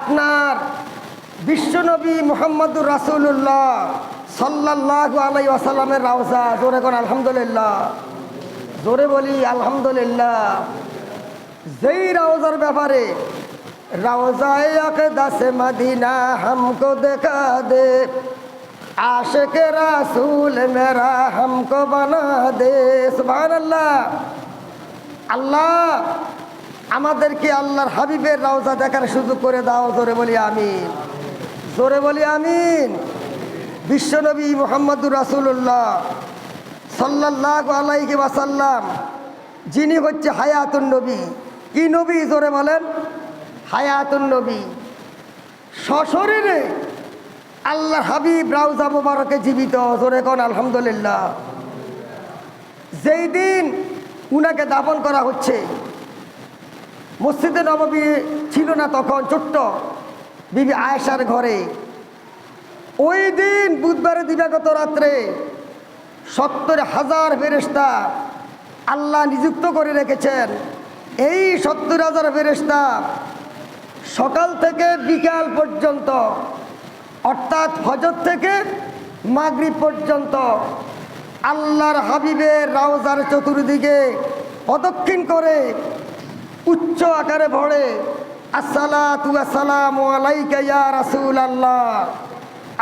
আপনার বিশ্বনবী মুহাম্মদুর রাসূলুল্লাহ সাল্লাল্লাহু আলাইহি ওয়াসাল্লামের রওজা। জোরে কোন আলহামদুলিল্লাহ, জোরে বলি আলহামদুলিল্লাহ। যেই রওজার ব্যাপারে, রওজায়ে আকদাস মদিনা हमको দেখা দে, आशिक़ रसूल मेरा हमको बना दे। सुबहानाल्लाह। আল্লাহ আমাদেরকে আল্লাহর হাবিবের রওজা দেখার সুযোগ করে দাও। জোরে বলি আমিন, জোরে বলি আমিন। বিশ্বনবী মুহাম্মদুর রাসূলুল্লাহ সাল্লাল্লাহু আলাইহি ওয়াসাল্লাম, যিনি হচ্ছে হায়াতুন নবী। কি নবী? জোরে বলেন, হায়াতুন নবী। সশরীরে আল্লাহ হাবিব রওজা মুবারকে জীবিত। জোরে কোন আলহামদুলিল্লাহ। যেই দিন উনাকে দাফন করা হচ্ছে, মসজিদে নববী ছিল না তখন, ছোট্ট বিবি আয়েশার ঘরে। ওই দিন বুধবারে দিবাগত রাত্রে 70,000 ফেরেশতা আল্লাহ নিযুক্ত করে রেখেছেন। এই 70,000 ফেরেশতা সকাল থেকে বিকাল পর্যন্ত, অর্থাৎ ফজর থেকে মাগরিব পর্যন্ত আল্লাহর হাবিবের রওজার চতুর্দিকে প্রদক্ষিণ করে উচ্চ আকারে ভরে আসসালাতু ওয়াসসালামু আলাইকা ইয়া রাসূলুল্লাহ,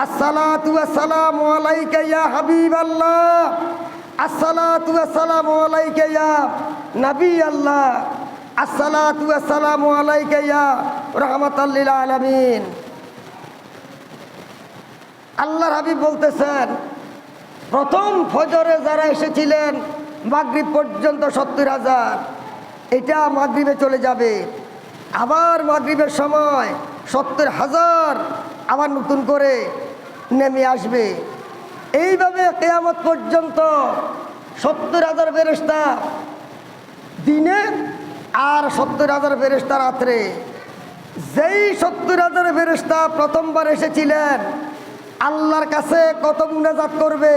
আসসালাতু ওয়াসসালামু আলাইকা ইয়া হাবিবাল্লাহ, আসসালাতু ওয়াসসালামু আলাইকা ইয়া নবী আল্লাহ, আসসালাতু ওয়াসসালামু আলাইকা ইয়া রাহমাতাল লিল আলামিন। আল্লাহর হাবিব বলতেছেন, প্রথম ফজরে যারা এসেছিলেন মাগরিব পর্যন্ত 70,000, এটা মাগরিবে চলে যাবে। আবার মাগরিবের সময় 70,000 আবার নতুন করে নেমে আসবে। এইভাবে কিয়ামত পর্যন্ত 70,000 ফেরেশতা দিনে আর 70,000 ফেরেশতা রাত্রে। যেই 70,000 ফেরেশতা প্রথমবার এসেছিলেন, আল্লাহর কাছে কত মুনাজাত করবে,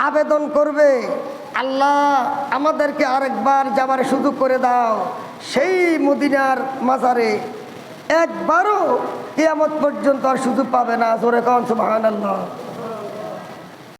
আবেদন করবে, আল্লাহ আমাদেরকে আরেকবার যাবার সুযোগ করে দাও সেই মদিনার মাজারে। একবারও কিয়ামত পর্যন্ত আর সুযোগ পাবে না। জোরে কোন সুবহানাল্লাহ।